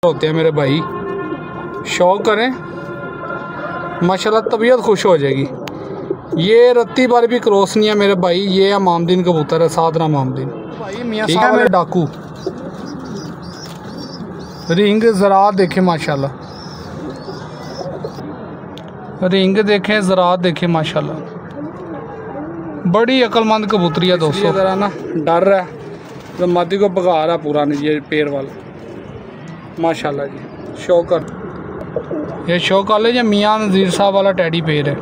होते हैं मेरे भाई, शौक करें माशाल्लाह, तबीयत खुश हो जाएगी। ये रत्ती बार भी क्रॉस नहीं है मेरे भाई, ये है मामदीन कबूतर है, साधना मामदीन ठीक है मेरे डाकू। रिंग ज़रात देखें माशाल्लाह, रिंग देखें, ज़रात देखें माशाल्लाह, बड़ी अक्लमंद कबूतरी है दोस्तों। ज़रा ना डर है तो मादी को भगा रहा पूरा नहीं, ये पैर वाला माशाल्लाह जी। शौकर, ये शौक वाले जो मियाँ नज़ीर साहब वाला टैडी पेयर है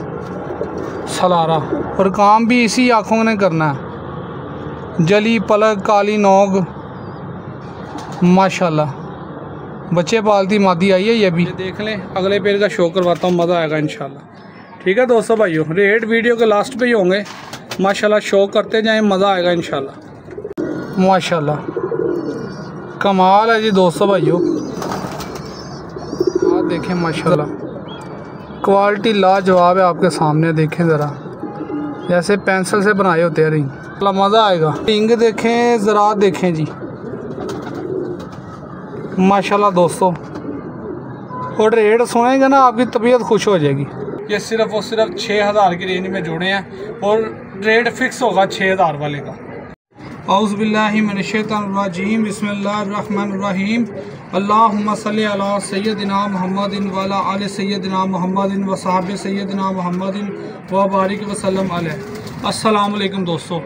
सलारा, और काम भी इसी आँखों ने करना है। जली पलक काली नोग माशाल्लाह, बच्चे पालती मादी आई है ये भी। देख लें, अगले पेड़ का शो करवाता हूँ, मज़ा आएगा इंशाल्लाह। ठीक है दोस्तों भाइयों, रेट वीडियो के लास्ट पे ही होंगे माशाल्लाह, शो करते जाएं, मज़ा आएगा इंशाल्लाह माशाल्लाह। कमाल है जी दोस्तों भाइयों, देखें माशाल्लाह, क्वालिटी लाजवाब है आपके सामने। देखें ज़रा, जैसे पेंसिल से बनाए होते हैं रिंग, मज़ा आएगा। रिंग देखें, ज़रा देखें जी माशाल्लाह दोस्तों, और रेट सुनेंगे ना आपकी तबीयत खुश हो जाएगी। ये सिर्फ और सिर्फ 6000 की रेंज में जोड़े हैं और रेट फिक्स होगा 6000 वाले का। औज़ुबिल्लाहि मिनश्शैतानिर्रजीम, बिस्मिल्लाहिर्रहमानिर्रहीम, अल्लाहुम्मा सल्लि अला सय्यदिना मुहम्मदिन व अला आलि सय्यदिना मुहम्मदिन व सहाबे सय्यदिना मुहम्मदिन व बारिक वसल्लम अलैहि। अस्सलाम वालेकुम दोस्तों,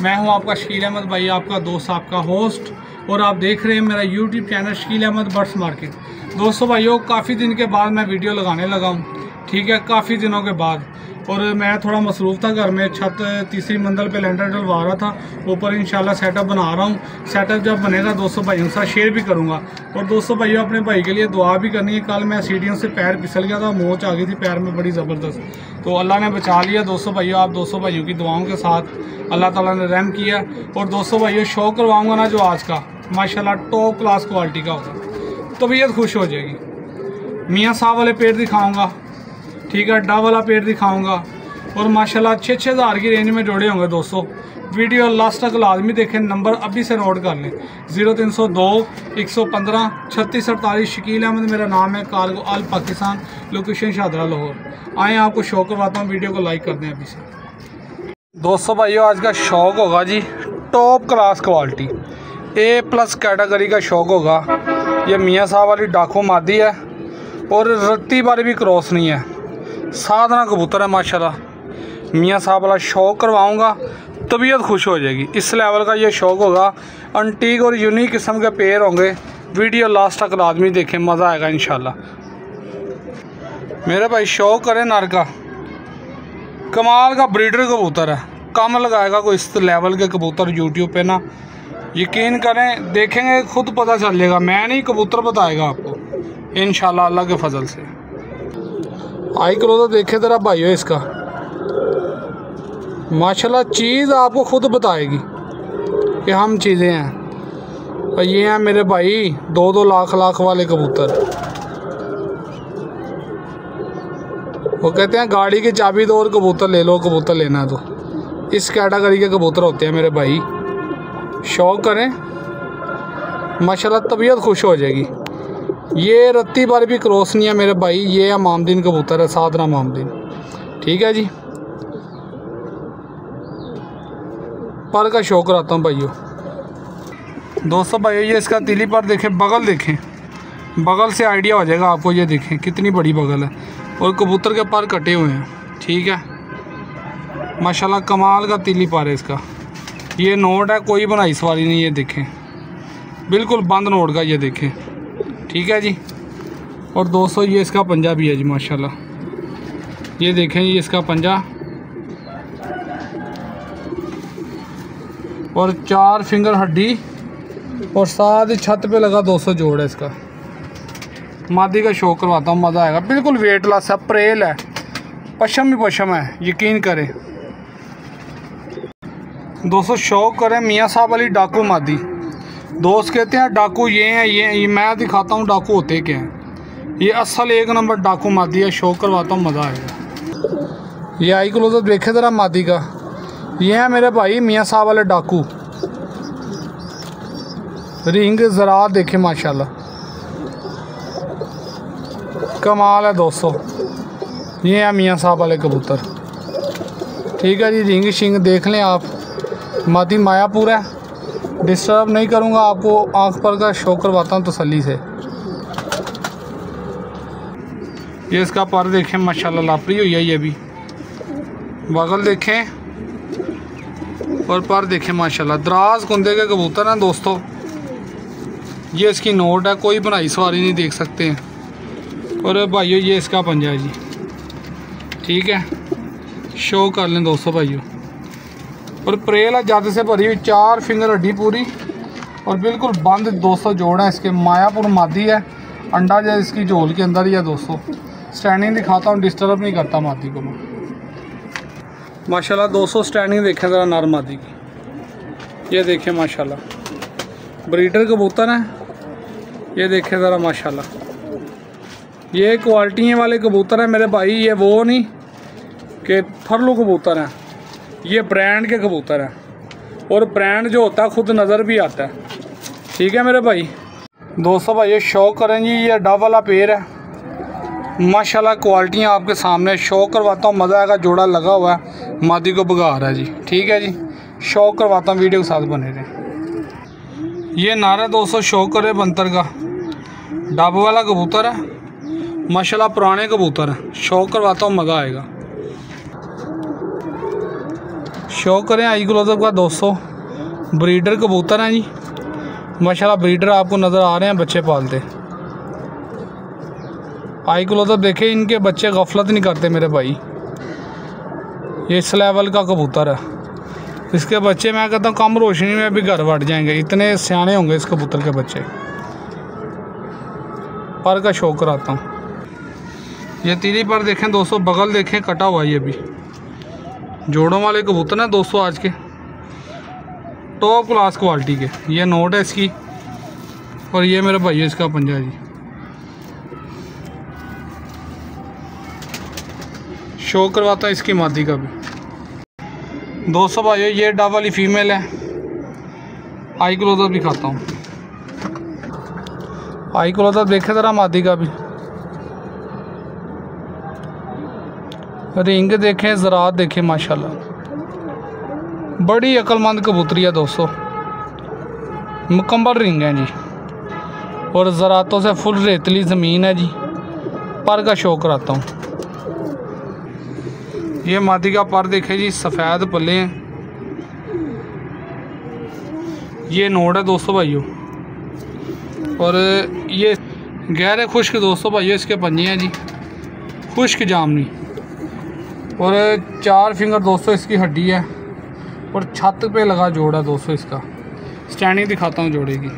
मैं हूं आपका शकील अहमद भाई, आपका दोस्त, आपका होस्ट, और आप देख रहे हैं मेरा YouTube channel Shakeel Ahmed birds market. दोस्तों भाइयों, काफ़ी दिन के बाद मैं वीडियो लगाने लगा हूँ, ठीक है, काफ़ी दिनों के बाद, और मैं थोड़ा मसरूफ़ था घर में, छत तीसरी मंजिल पे लेंटर डलवा रहा था, ऊपर इंशाल्लाह सेटअप बना रहा हूँ। सेटअप जब बनेगा दोस्तों भाइयों के साथ शेयर भी करूँगा। और दोस्तों भाइयों, अपने भाई के लिए दुआ भी करनी है। कल मैं सीढ़ियों से पैर फिसल गया था, मोच आ गई थी पैर में बड़ी ज़बरदस्त, तो अल्लाह ने बचा लिया दोस्तों भाइयों। आप दोस्तों भाइयों की दुआओं के साथ अल्लाह ताला ने रहम किया। और दोस्तों भाइयों, शो करवाऊँगा ना जो आज का माशाल्लाह टॉप क्लास क्वालिटी का होगा, तबीयत खुश हो जाएगी। मियाँ साहब वाले पेड़ दिखाऊँगा, ठीक है, डा वाला पेड़ दिखाऊँगा, और माशाल्लाह 6-6 हज़ार की रेंज में जोड़े होंगे दोस्तों। वीडियो लास्ट तक लाजमी देखें। नंबर अभी से नोट कर लें, 0302 115 36 48। शकील अहमद मेरा नाम है, कार्गो अल पाकिस्तान, लोकेशन शाहदरा लाहौर। आएँ आपको शौक करवाता हूँ, वीडियो को लाइक कर दें अभी से। दोस्तों भाइयों, आज का शौक होगा जी top class quality, A+ category का शौक होगा। ये मियाँ साहब वाली डाकू मादी है और रत्ती बारी भी क्रॉस नहीं है, साधना कबूतर है माशाल्लाह। मियाँ साहब वाला शौक करवाऊँगा, तबीयत खुश हो जाएगी। इस लेवल का ये शौक होगा। अंटीक और यूनिक किस्म के पेयर होंगे। वीडियो लास्ट तक लाजमी देखें, मज़ा आएगा इंशाल्लाह मेरे भाई। शौक करें नर का, कमाल का ब्रीडर कबूतर है, कम लगाएगा कोई इस लेवल के कबूतर यूट्यूब पे ना, यकीन करें, देखेंगे खुद पता चल जाएगा। मैं नहीं, कबूतर बताएगा आपको इंशाल्लाह अल्लाह के फजल से। आई करो तो देखे ज़रा भाइयों, इसका माशाल्लाह चीज़ आपको खुद बताएगी कि हम चीज़ें हैं। और ये हैं मेरे भाई 2-2 लाख वाले कबूतर। वो कहते हैं गाड़ी की चाबी दो और कबूतर ले लो, कबूतर लेना है तो इस कैटेगरी के कबूतर होते हैं मेरे भाई। शौक करें माशाल्लाह, तबीयत खुश हो जाएगी। ये रत्ती बार भी क्रॉस नहीं है मेरे भाई, ये है मामदीन कबूतर है, साधना मामदीन, ठीक है जी। पर का शौक कराता हूँ भाइयों। दोस्तों भाइयों, ये इसका तिली पर देखें, बगल देखें, बगल से आइडिया हो जाएगा आपको। ये देखें कितनी बड़ी बगल है, और कबूतर के पर कटे हुए हैं, ठीक है माशाल्लाह। कमाल का तिली पर है इसका। ये नोट है, कोई बनाई सवारी नहीं, ये देखें बिल्कुल बंद नोट का, ये देखें, ठीक है जी। और दोस्तों, ये इसका पंजा भी है जी माशाल्लाह। ये देखें, ये इसका पंजा, और 4 फिंगर हड्डी, और साथ ही छत पे लगा 200 जोड़ है इसका। मादी का शौक करवाता हूँ, मज़ा आएगा। बिल्कुल वेट लॉस है, प्रेल है, पशम ही पशम है, यकीन करें दोस्तों। शौक करें मियाँ साहब वाली डाकू मादी। दोस्त कहते हैं डाकू ये हैं, ये मैं दिखाता हूँ डाकू होते क्या हैं। ये असल 1 नंबर डाकू मादी है। शौक करवाता हूँ, मज़ा आएगा। ये आई क्लोजअप देखे ज़रा मादी का। ये है मेरे भाई मियाँ साहब वाले डाकू। रिंग ज़रा देखें माशाल्लाह, कमाल है दोस्तों। ये है मियाँ साहब वाले कबूतर। ठीक है जी, रिंग शिंग देख लें आप, मादी मायापुर है। डिस्टर्ब नहीं करूँगा, आपको आँख पर का शो करवाता हूँ तसल्ली से। ये इसका पर देखें माशाल्लाह लापरी हुई है, ये भी बगल देखें और पर देखें माशाल्लाह। दराज कुंदे के कबूतर हैं दोस्तों। ये इसकी नोट है, कोई बनाई सवारी नहीं देख सकते हैं। और भाइयों ये इसका पंजा है जी। ठीक है, शो कर लें दोस्तों भाइयों। और प्रेल है जद से भरी हुई, 4 फिंगर हड्डी पूरी और बिल्कुल बंद दोस्तों जोड़ है इसके। मायापुर मादी है, अंडा जो इसकी झोल के अंदर ही है दोस्तों। स्टैंडिंग दिखाता हूँ, डिस्टर्ब नहीं करता मादी को मैं। माशाल्लाह दोस्तों स्टैंडिंग देखें ज़रा नर मादी की। ये देखें माशाल्लाह ब्रीडर कबूतर हैं। ये देखें ज़रा माशाल्लाह, ये क्वालिटी वाले कबूतर हैं मेरे भाई। ये वो नहीं कि फरलू कबूतर हैं, ये ब्रांड के कबूतर हैं। और ब्रांड जो होता है खुद नज़र भी आता है। ठीक है मेरे भाई। दोस्तों भाई ये शो करें जी, ये डब वाला पेड़ है माशाल्लाह। क्वालिटियाँ आपके सामने शो करवाता हूँ, मज़ा आएगा। जोड़ा लगा हुआ है, मादी को भगा रहा है जी। ठीक है जी, शो करवाता हूँ, वीडियो के साथ बने रहें। ये नारा दोस्तों शो करे बंतर का डब वाला कबूतर है माशाल्लाह, पुराने कबूतर है। शो करवाता हूँ, मज़ा आएगा। शो करें आई क्लोजअप का दोस्तों। ब्रीडर कबूतर हैं जी माशाल्लाह। ब्रीडर आपको नज़र आ रहे हैं, बच्चे पालते। आई क्लोजअप देखें, इनके बच्चे गफलत नहीं करते मेरे भाई। ये इस लेवल का कबूतर है। इसके बच्चे मैं कहता हूँ कम रोशनी में भी घर बढ़ जाएंगे, इतने सियाने होंगे इस कबूतर के बच्चे। पर का शौक कराता हूँ। ये तीरी पर देखें दोस्तों, बगल देखें कटा हुआ। ये भी जोड़ों वाले कबूतर हैं दोस्तों, आज के टॉप क्लास क्वालिटी के। ये नोट है इसकी और ये मेरे भाई इसका पंजा जी। शो करवाता है इसकी मादी का भी दोस्तों भाइयों। ये डब वाली फीमेल है। आई क्लोजअप भी खाता हूँ। आई क्लोजअप देखे ज़रा मादी का भी। रिंग देखें, ज़रात देखें माशाल्लाह। बड़ी अक्लमंद कबूतरी है दोस्तों, मुकम्मल रिंग है जी। और ज़रातों से फुल रेतली ज़मीन है जी। पर का शो कराता हूँ। ये मादी का पर देखें जी, सफ़ेद पल्ले हैं। ये नोट है दोस्तों भाइयों। और ये गहरे खुश्क दोस्तों भाइयों इसके पंजे हैं जी, खुश्क जामनी। और 4 फिंगर दोस्तों इसकी हड्डी है और छत पे लगा जोड़ है दोस्तों इसका। स्टैंडिंग दिखाता हूँ जोड़े की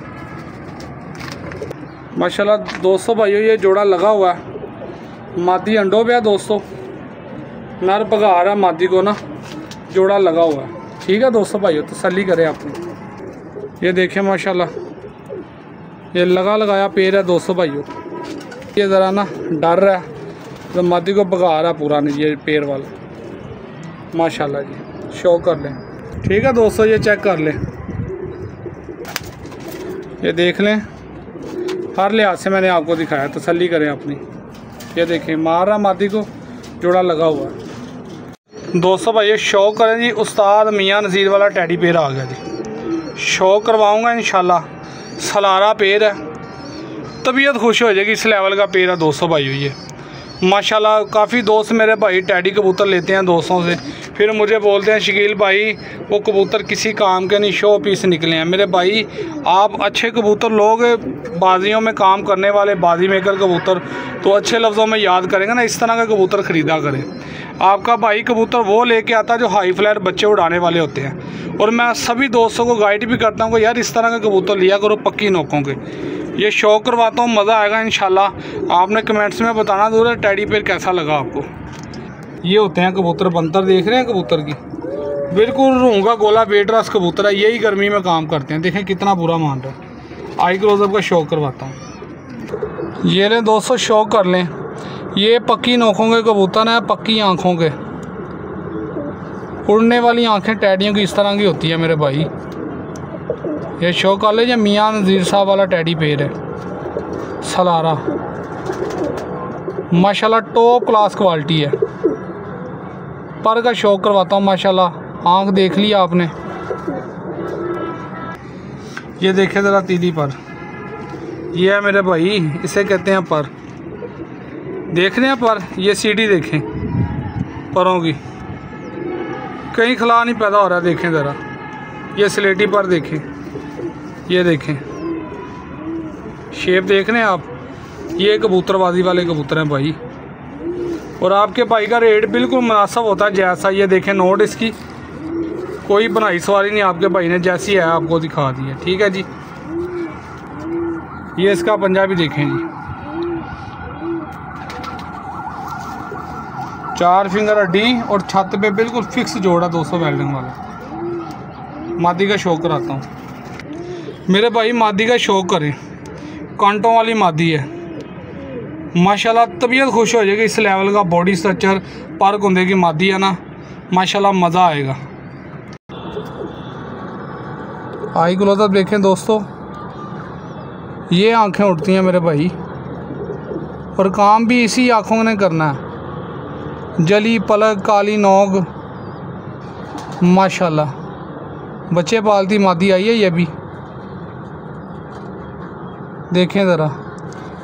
माशाल्लाह दोस्तों भाइयों। ये जोड़ा लगा हुआ है, मादी अंडों पे है दोस्तों। नर भगा रहा मादी को ना, जोड़ा लगा हुआ है। ठीक है दोस्तों भाइयों, तसल्ली करें अपनी। ये देखें माशाल्लाह, ये लगा लगाया पेड़ है दोस्तों भाइयों। ये ज़रा ना डर रहा है तो मादी को भगा रहा पूरा नहीं, ये पेड़ वाला माशाल्लाह जी। शो कर लें। ठीक है दोस्तों, ये चेक कर लें, ये देख लें। हर लिहाज से मैंने आपको दिखाया, तसल्ली करें अपनी। ये देखें मार रहा मादी को, जोड़ा लगा हुआ है दोस्तों भाई। ये शो करें जी, उस्ताद मियाँ नज़ीर वाला टैडी पेड़ आ गया जी। शो करवाऊँगा इंशाल्लाह। सलारा पेड़ है, तबीयत खुश हो जाएगी। इस लेवल का पेड़ है दोस्तों भाई। ये माशाल्लाह काफ़ी दोस्त मेरे भाई टैडी कबूतर लेते हैं दोस्तों से, फिर मुझे बोलते हैं शकील भाई वो कबूतर किसी काम के नहीं, शो पीस निकले हैं। मेरे भाई आप अच्छे कबूतर लोग, बाजियों में काम करने वाले बाजी मेकर कबूतर, तो अच्छे लफ्ज़ों में याद करेंगे ना, इस तरह के कबूतर ख़रीदा करें। आपका भाई कबूतर वो लेके आता है जो हाई फ्लायर बच्चे उड़ाने वाले होते हैं। और मैं सभी दोस्तों को गाइड भी करता हूँ कि यार इस तरह के कबूतर लिया करो, पक्की नोकों के। ये शौक करवाता हूँ, मज़ा आएगा इंशाल्लाह। आपने कमेंट्स में बताना ज़रूर है टैडी पेयर कैसा लगा आपको। ये होते हैं कबूतर बंतर, देख रहे हैं कबूतर की बिल्कुल रूह का गोला बेटरस कबूतर है। यही गर्मी में काम करते हैं, देखें कितना बुरा मान रहा है। आई क्लोजअप का शौक करवाता हूँ। ये लें दोस्तों, शौक कर लें। ये पक्की नोखों के कबूतर हैं, पक्की आँखों के। उड़ने वाली आँखें टैडियों की इस तरह की होती है मेरे भाई। ये शो कर ले, ये मियाँ नज़ीर साहब वाला टैडी पेयर है, सलारा। माशाल्लाह टॉप क्लास क्वालिटी है। पर का शौक करवाता हूँ माशाल्लाह, आँख देख लिया आपने। ये देखे ज़रा तीली पर, ये है मेरे भाई, इसे कहते हैं पर। देख रहे हैं पर, ये सीढ़ी देखें परों की, कहीं खला नहीं पैदा हो रहा। देखें ज़रा, ये स्लेटी पर देखें, ये देखें शेप देख रहे हैं आप। ये कबूतरबाजी वाले कबूतर हैं भाई, और आपके भाई का रेट बिल्कुल मुनासिब होता है जैसा। ये देखें नोट इसकी, कोई बनाई सवारी नहीं, आपके भाई ने जैसी है आपको दिखा दी है। ठीक है जी। ये इसका पंजाबी देखें जी, 4 फिंगर हड्डी और छत पे बिल्कुल फिक्स जोड़ा दोस्तों, वेल्डिंग वाला। मादी का शौक कराता हूँ मेरे भाई, मादी का शौक करें। कांटों वाली मादी है माशाल्लाह, तबीयत खुश हो जाएगी। इस लेवल का बॉडी स्ट्रक्चर, पर कुंदे की मादी है ना, माशाल्लाह मज़ा आएगा। आई क्लोजअप देखें दोस्तों, ये आंखें उठती हैं मेरे भाई, और काम भी इसी आँखों ने करना है। जली पलक, काली नोक, माशाल्लाह बच्चे पालती मादी आई है। ये भी देखें ज़रा,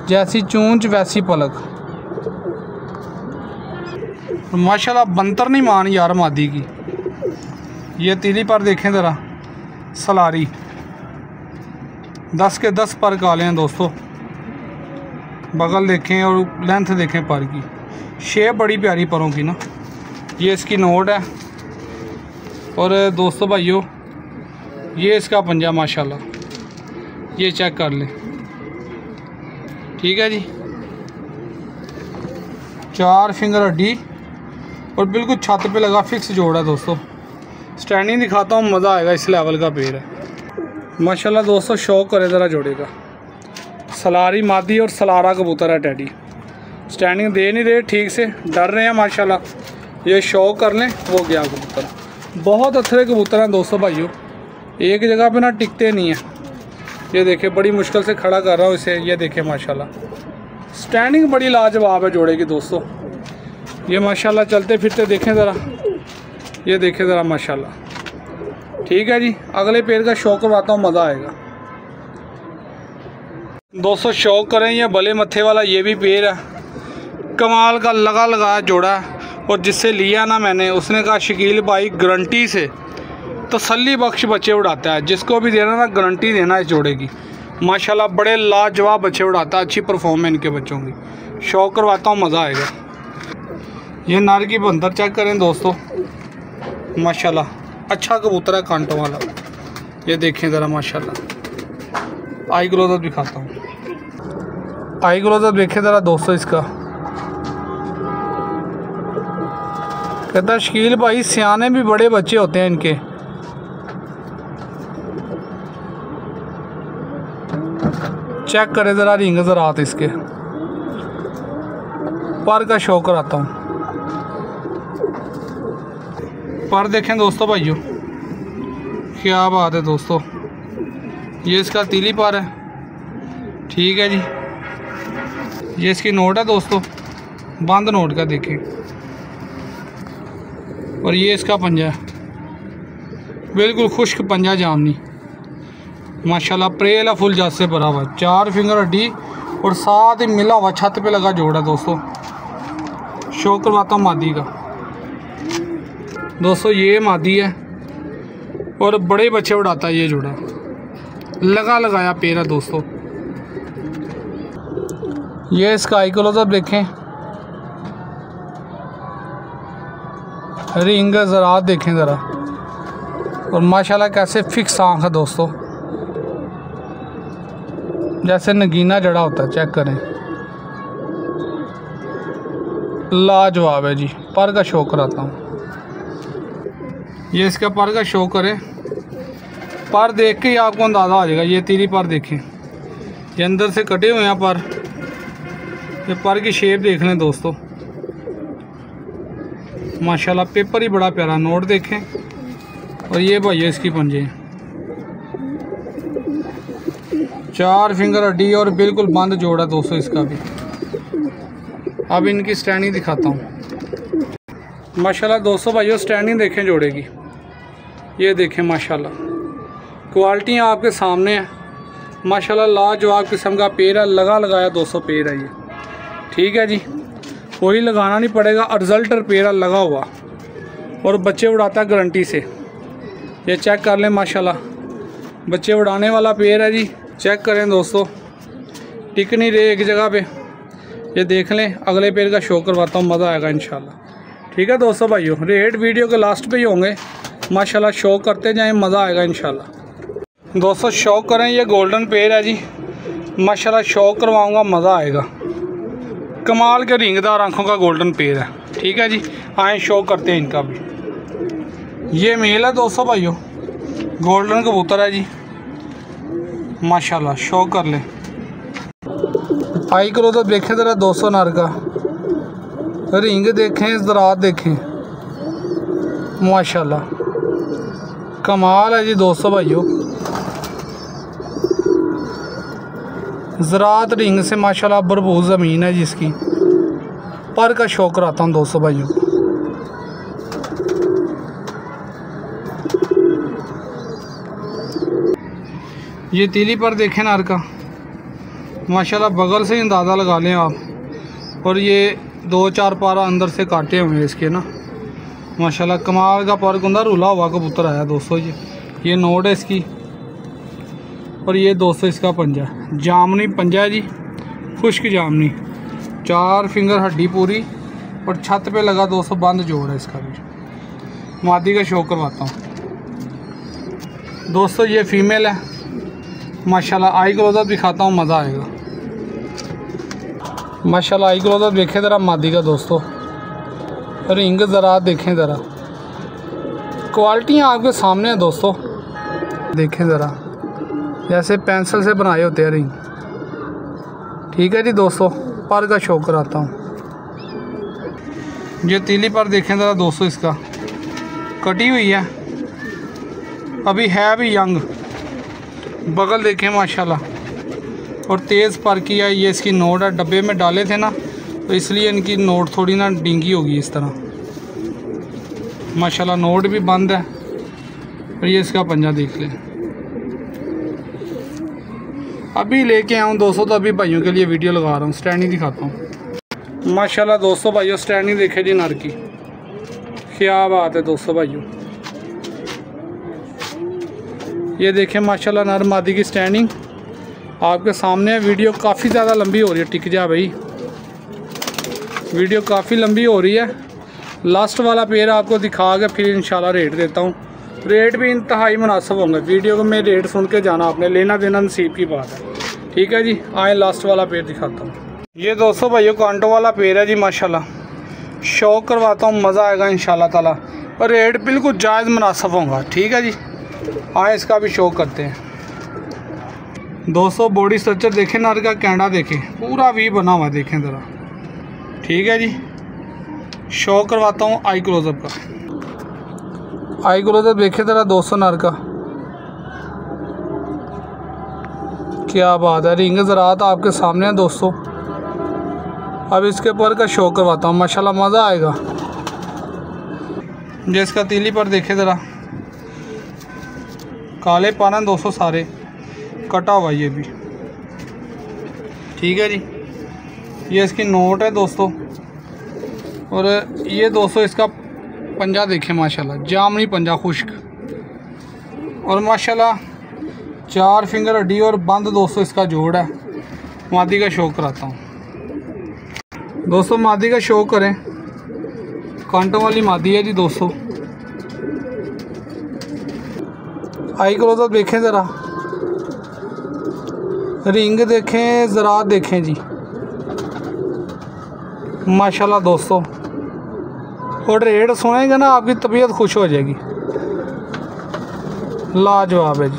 जैसी चूंच वैसी पलक, माशाल्लाह बंतर नहीं मान यार मादी की। ये तीली पर देखें ज़रा, सलारी 10 के 10 पर काले हैं दोस्तों। बगल देखें और लेंथ देखें पर की, शेप बड़ी प्यारी परों की ना। ये इसकी नोट है, और दोस्तों भाइयों ये इसका पंजा माशाल्लाह, ये चेक कर लें। ठीक है जी, 4 फिंगर हड्डी और बिल्कुल छत पे लगा फिक्स जोड़ है दोस्तों। स्टैंडिंग दिखाता हूँ, मज़ा आएगा। इस लेवल का पेड़ है माशाल्लाह दोस्तों। शौक करे ज़रा जोड़े का। सलारी मादी और सलारा कबूतर है टैडी। स्टैंडिंग दे नहीं रहे ठीक से, डर रहे हैं माशाल्लाह। ये शौक कर लें, वो गया कबूतर। बहुत अच्छे कबूतर हैं दोस्तों भाइयों, एक जगह पे ना टिकते नहीं हैं। ये देखे, बड़ी मुश्किल से खड़ा कर रहा हूँ इसे। ये देखे माशाल्लाह, स्टैंडिंग बड़ी लाजवाब है जोड़े की दोस्तों। ये माशाल्लाह चलते फिरते देखें ज़रा, ये देखें ज़रा माशाल्लाह। ठीक है जी, अगले पेड़ का शौक करवाता हूँ, मज़ा आएगा दोस्तों। शौक करें, ये भले मत्थे वाला ये भी पेड़ है, कमाल का लगा लगाया जोड़ा है। और जिससे लिया ना मैंने, उसने कहा शकील भाई गारंटी से तसल्ली बख्श बच्चे उड़ाता है। जिसको भी देना ना, गारंटी देना इस जोड़े की। माशाल्लाह बड़े लाजवाब बच्चे उड़ाता है, अच्छी परफॉर्म है इनके बच्चों की। शौक करवाता हूँ, मज़ा आएगा। ये नर की बंदर चेक करें दोस्तों, माशाल्लाह अच्छा कबूतर है कांटों वाला। ये देखें ज़रा माशाल्लाह। आई क्लोजअप दिखाता हूँ, आई क्लोजअप देखें ज़रा दोस्तों इसका। कहता शकील भाई सियाने भी बड़े बच्चे होते हैं इनके। चेक करें ज़रा रिंग ज़रात इसके। पर का शौक कराता हूँ, पर देखें दोस्तों भाइयों, क्या बात है दोस्तों। ये इसका तीली पर है। ठीक है जी, ये इसकी नोट है दोस्तों, बंद नोट का देखें। और ये इसका पंजा है, बिल्कुल खुश्क पंजा, जामनी माशाल्लाह। प्रेला फुल जात से भरा हुआ, 4 फिंगर हड्डी और साथ ही मिला हुआ छत पे लगा जोड़ा दोस्तों। शौक करवाता हूँ मादी का दोस्तों। ये मादी है और बड़े बच्चे उड़ाता है ये जोड़ा, लगा लगाया पेड़ है दोस्तों। ये इसका आई क्लोजअप देखें, रिंग ज़रा देखें ज़रा, और माशाल्लाह कैसे फिक्स आँख है दोस्तों, जैसे नगीना जड़ा होता है। चेक करें, लाजवाब है जी। पर का शौक कराता हूँ, ये इसका पर का शौक करें। पर देख के ही आपको अंदाज़ा आ जाएगा। ये तीली पर देखें, ये अंदर से कटे हुए हैं पर। ये पर की शेप देख लें दोस्तों, माशाल्लाह पेपर ही बड़ा प्यारा। नोट देखें, और ये भैया इसकी पंजे हैं, 4 फिंगर हड्डी और बिल्कुल बंद जोड़ा दोस्तों इसका भी। अब इनकी स्टैंडिंग दिखाता हूँ। माशाल्लाह दोस्तों भाइयों स्टैंडिंग देखें जोड़े की, ये देखें माशाल्लाह क्वालिटी आपके सामने है। माशाल्लाह लाजवाब किस्म का पेड़ है, लगा लगाया 200 पेड़ है ये, ठीक है जी। कोई लगाना नहीं पड़ेगा, रिजल्टर पेड़ है लगा हुआ और बच्चे उड़ाता है गारंटी से। ये चेक कर लें माशाल्लाह, बच्चे उड़ाने वाला पेड़ है जी। चेक करें दोस्तों, टिक नहीं रहे एक जगह पे। ये देख लें, अगले पेड़ का शो करवाता हूँ, मज़ा आएगा इंशाल्लाह। ठीक है दोस्तों भाइयों, रेट वीडियो के लास्ट पे ही होंगे माशाल्लाह, शो करते जाएं, मज़ा आएगा इंशाल्लाह। दोस्तों शो करें, ये गोल्डन पेड़ है जी माशाल्लाह, शो करवाऊँगा, मज़ा आएगा। कमाल के रिंगदार आँखों का गोल्डन पेड़ है, ठीक है जी। आए शो करते हैं इनका भी। ये मेल है दोस्तों भाइयों, गोल्डन कबूतर है जी माशाल्लाह, शो कर ले। आई करो तो देखें ज़रा 200 नर का, रिंग देखें, ज़रात देखें माशाल्लाह, कमाल है जी दोस्तों भाइयों। ज़रात रिंग से माशाल्लाह भरपूर ज़मीन है जिसकी। पर का शो कराता हूँ दोस्तों भाइयों। ये तीली पर देखें नर का माशाल्लाह, बगल से अंदाज़ा लगा लें आप। और ये 2-4 पारा अंदर से काटे हुए हैं इसके ना माशाल्लाह, कमाल का पर गुंदा रुला हुआ कबूतर आया दोस्तों। ये नोट है इसकी, और ये दोस्तों इसका पंजा, जामनी पंजा है जी, खुश्क जामनी, 4 फिंगर हड्डी पूरी, और छत पे लगा दोस्तों बंद जोड़ है इसका भी। मादी का शो करवाता हूँ दोस्तों। ये फीमेल है माशाल्लाह, आई क्लोजअप दिखाता हूँ, मज़ा आएगा माशाल्लाह। आई क्लोजअप देखें ज़रा मादी का दोस्तों, रिंग ज़रा देखें ज़रा, क्वालिटियाँ आपके सामने हैं दोस्तों, देखें ज़रा, जैसे पेंसिल से बनाए होते हैं रिंग, ठीक है जी दोस्तों। पर का शो कराता हूँ। ये तीली पर देखें ज़रा दोस्तों, इसका कटी हुई है, अभी है भी यंग। बगल देखें माशाल्लाह, और तेज़ पर की है। ये इसकी नोट है, डब्बे में डाले थे ना तो इसलिए इनकी नोट थोड़ी ना डींगी होगी इस तरह माशाल्लाह। नोट भी बंद है, और ये इसका पंजा देख लें। अभी लेके आऊँ दोस्तों, तो अभी भाइयों के लिए वीडियो लगा रहा हूँ। स्टैंडिंग दिखाता हूँ माशाल्लाह दोस्तों भाइयों, स्टैंडिंग देखे जी नर की, क्या बात है दोस्तों भाइयों। ये देखें माशाल्लाह नर मादी की स्टैंडिंग आपके सामने है। वीडियो काफ़ी ज़्यादा लंबी हो रही है, टिक जा भाई, वीडियो काफ़ी लंबी हो रही है। लास्ट वाला पेड़ आपको दिखा के फिर इंशाल्लाह रेट देता हूँ। रेट भी इंतहाई मुनासिब होंगे, वीडियो को में रेट सुन के जाना, आपने लेना देना नसीब की बात है, ठीक है जी। आए लास्ट वाला पेड़ दिखाता हूँ। ये दोस्तों भाइयों कांटो वाला पेड़ है जी माशाल्लाह, शो करवाता हूँ, मज़ा आएगा इंशाल्लाह ताला, और रेट बिल्कुल जायज़ मुनासिब होगा, ठीक है जी। आए इसका भी शो करते हैं दोस्तों। बॉडी स्ट्रक्चर देखें नर का, कैंडा देखें, पूरा वी बना हुआ देखें ज़रा, ठीक है जी। शो करवाता हूँ आई क्लोजअप का। आई क्लोजअप देखें ज़रा 200 नर का, क्या बात है। रिंग ज़रात आपके सामने है दोस्तों। अब इसके पर का शो करवाता हूँ माशाल्लाह, मज़ा आएगा। जिसका तीली पर देखे ज़रा, काले पाना दोस्तों, सारे कटा हुआ ये भी, ठीक है जी। ये इसकी नोट है दोस्तों, और ये दोस्तों इसका पंजा देखें माशाल्लाह, जामनी पंजा खुश्क, और माशाल्लाह 4 फिंगर हड्डी और बंद दोस्तों इसका जोड़ है। मादी का शो कराता हूँ दोस्तों, मादी का शो करें, कांटों वाली मादी है जी दोस्तों। आई क्लोजअप देखें ज़रा, रिंग देखें, ज़रात देखें जी माशाल्लाह दोस्तों। और रेट सुनेंगे ना आपकी तबीयत खुश हो जाएगी, लाजवाब है जी।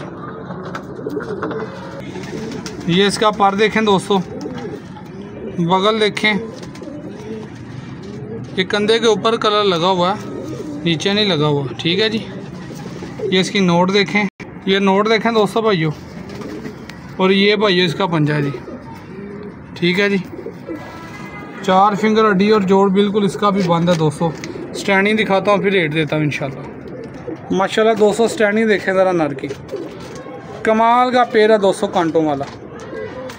ये इसका पर देखें दोस्तों, बगल देखें, ये कंधे के ऊपर कलर लगा हुआ है, नीचे नहीं लगा हुआ, ठीक है जी। ये इसकी नोट देखें, ये नोट देखें दोस्तों भाइयों, और ये भाइयों इसका पंजा जी, ठीक है जी। 4 फिंगर हड्डी और जोड़ बिल्कुल इसका भी बंद है दोस्तों। स्टैंडिंग दिखाता हूँ फिर रेट देता हूँ इंशाल्लाह। माशाल्लाह दोस्तों स्टैंडिंग देखें ज़रा नर की, कमाल का पैर है दोस्तों कांटों वाला।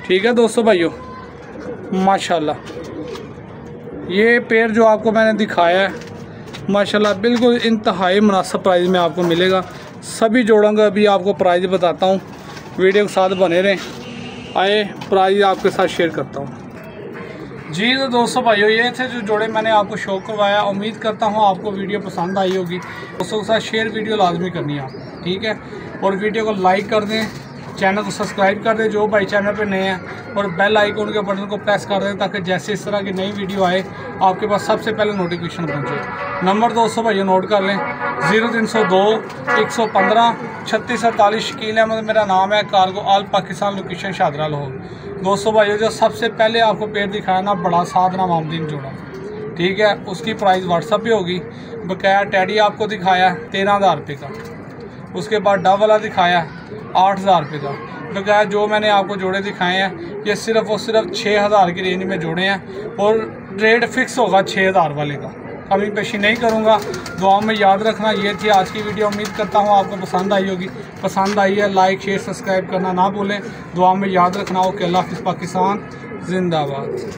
ठीक है दोस्तों भाइयों, माशाल्लाह ये पैर जो आपको मैंने दिखाया है माशाल्लाह बिल्कुल इंतहाई मुनासिब प्राइस में आपको मिलेगा। सभी जोड़ों का अभी आपको प्राइस बताता हूँ, वीडियो के साथ बने रहें। आए प्राइस आपके साथ शेयर करता हूँ। जी तो दोस्तों भाइयों ये थे जो जोड़े मैंने आपको शो करवाया। उम्मीद करता हूँ आपको वीडियो पसंद आई होगी। दोस्तों के साथ शेयर वीडियो लाजमी करनी है आपको, ठीक है। और वीडियो को लाइक कर दें, चैनल को सब्सक्राइब कर दें जो भाई चैनल पे नए हैं, और बेल आइकन के बटन को प्रेस कर दें ताकि जैसे इस तरह की नई वीडियो आए आपके पास सबसे पहले नोटिफिकेशन पहुँचे। नंबर दोस्तों भाइयों नोट कर लें, 0302 115 36 48। शकील अहमद मेरा नाम है, cargo all Pakistan, location Shahdara Lahore. दोस्तों भाइयों जो सबसे पहले आपको पेड़ दिखाया ना बड़ा साधना मामदीन जोड़ा, ठीक है, उसकी प्राइस व्हाट्सअप पे होगी। बकाया टैडी आपको दिखाया 13,000 रुपये का, उसके बाद डब वाला दिखाया 8,000 रुपये का। बकाया जो मैंने आपको जोड़े दिखाए हैं ये सिर्फ़ और सिर्फ 6,000 की रेंज में जोड़े हैं, और रेट फिक्स होगा 6,000 वाले का, कमी पेशी नहीं करूँगा। दुआ में याद रखना। ये थी आज की वीडियो, उम्मीद करता हूँ आपको पसंद आई होगी। पसंद आई है लाइक शेयर सब्सक्राइब करना ना भूलें। दुआ में याद रखना। ओके, अल्लाह हाफ़िज़, पाकिस्तान जिंदाबाद।